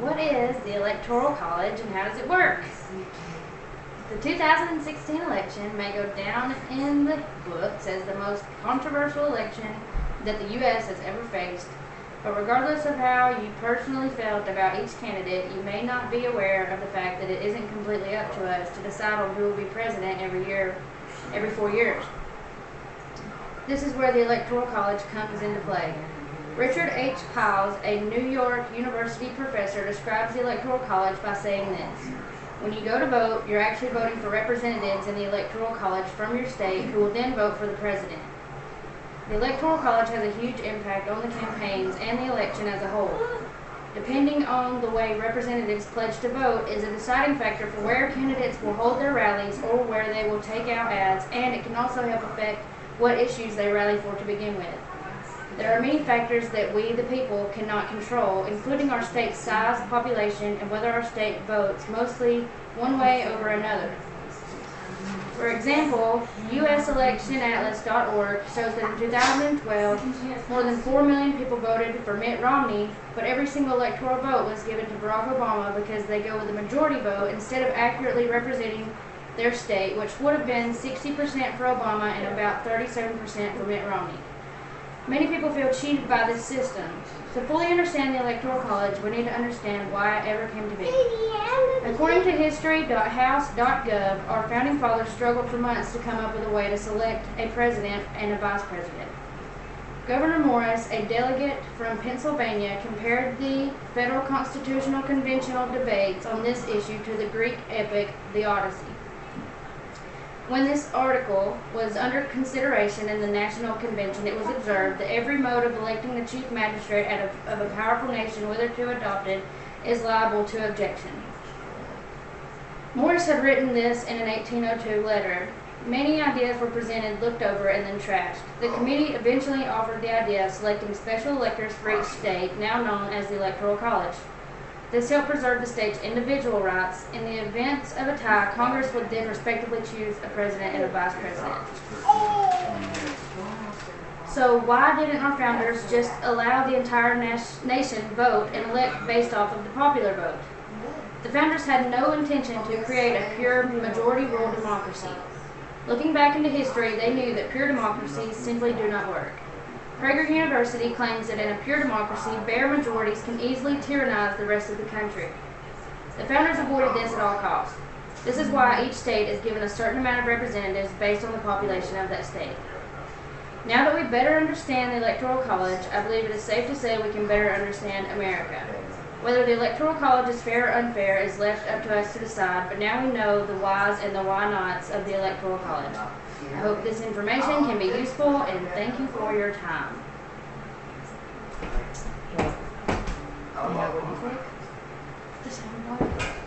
What is the Electoral College and how does it work? The 2016 election may go down in the books as the most controversial election that the U.S. has ever faced. But regardless of how you personally felt about each candidate, you may not be aware of the fact that it isn't completely up to us to decide on who will be president every 4 years. This is where the Electoral College comes into play. Richard H. Piles, a New York University professor, describes the Electoral College by saying this: when you go to vote, you're actually voting for representatives in the Electoral College from your state who will then vote for the president. The Electoral College has a huge impact on the campaigns and the election as a whole. Depending on the way representatives pledge to vote is a deciding factor for where candidates will hold their rallies or where they will take out ads, and it can also help affect what issues they rally for to begin with. There are many factors that we, the people, cannot control, including our state's size, population, and whether our state votes mostly one way over another. For example, USElectionAtlas.org shows that in 2012, more than 4 million people voted for Mitt Romney, but every single electoral vote was given to Barack Obama because they go with a majority vote instead of accurately representing their state, which would have been 60% for Obama and about 37% for Mitt Romney. Many people feel cheated by this system. To fully understand the Electoral College, we need to understand why it ever came to be. According to history.house.gov, our founding fathers struggled for months to come up with a way to select a president and a vice president. Governor Morris, a delegate from Pennsylvania, compared the federal constitutional conventional debates on this issue to the Greek epic, the Odyssey. When this article was under consideration in the National Convention, it was observed that every mode of electing the chief magistrate of a powerful nation, whether to adopt it, is liable to objection. Morris had written this in an 1802 letter. Many ideas were presented, looked over, and then trashed. The committee eventually offered the idea of selecting special electors for each state, now known as the Electoral College. This helped preserve the state's individual rights. In the event of a tie, Congress would then respectively choose a president and a vice president. So why didn't our founders just allow the entire nation vote and elect based off of the popular vote? The founders had no intention to create a pure majority rule democracy. Looking back into history, they knew that pure democracies simply do not work. Prager University claims that in a pure democracy, bare majorities can easily tyrannize the rest of the country. The founders avoided this at all costs. This is why each state is given a certain amount of representatives based on the population of that state. Now that we better understand the Electoral College, I believe it is safe to say we can better understand America. Whether the Electoral College is fair or unfair is left up to us to decide, but now we know the whys and the why-nots of the Electoral College. I hope this information can be useful, and thank you for your time. What do you think?